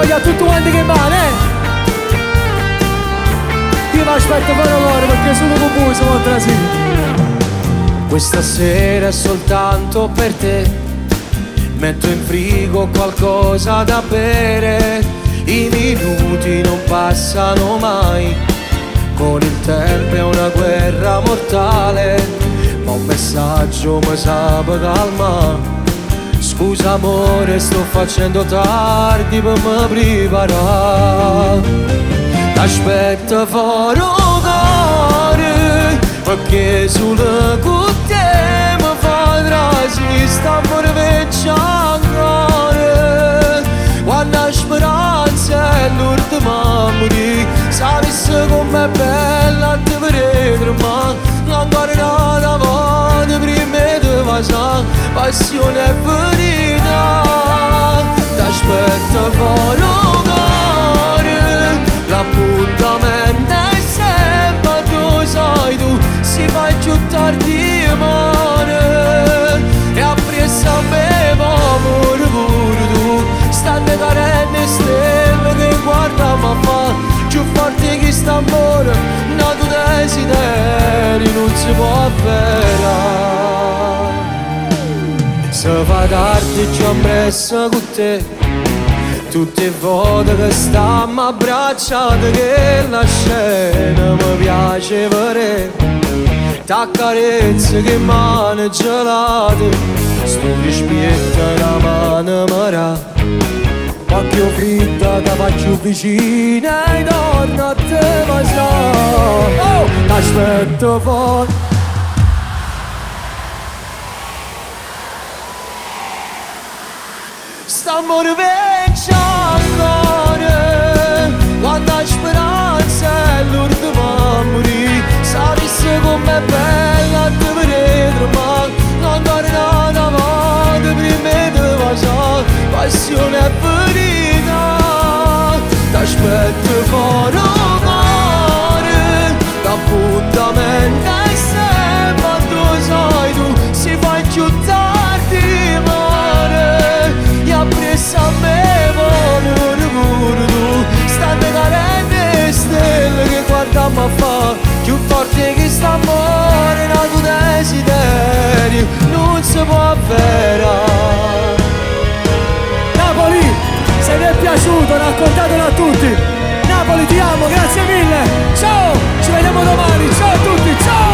voglia a tutti quanti che vanno, Io mi aspetto per loro perché sono con voi, siamo trasiti. Questa sera è soltanto per te, metto in frigo qualcosa da bere. I minuti non passano mai, con il tempo è una guerra mortale, ma un messaggio mi sa calma. Scusa amore, sto facendo tardi per me preparare. Aspetta fuori cuore, perché solo con te mi fa trasì st'amore vecchio ancora. Quando la speranza è l'ultima a morire, sapessi com'è bella te vedere, ma ancora una volta prima di passare, passione è verità. T'aspetto fuori cuore, l'appuntamento è sempre, tu sai tu, si fa più tardi mare. E appresso a me amore pure tu, stanno carenne stelle che guardiamo a fa, più forte che st'amore, nato desideri non si può avverare. Se fa tardi già impressa con te, tutte le volte che stiamo abbracciati, che la scena mi piace vedere. T'accarezze che mani gelate, sto rispetto la mano mara, occhio fritta ti faccio vicina e torno a te ma so. Oh, t'aspetto fuori. St'amore vecchio ancora, quando la speranza è l'ultima a morire, sapessi com'è bella te vedere, ma ancora una volta prima di passare, passione è verità. T'aspetto fuori cuore, l'appuntamento è sempre, tu sai tu, si fa più tardi mare. E appresso a me amore pure tu, stanno carenne stelle che guardiamo a fa, più forte che st'amore, nato desideri non si può avverare. Napoli, se vi è piaciuto raccontatelo a tutti. Napoli ti amo, grazie mille, ciao, ci vediamo domani, ciao a tutti, ciao.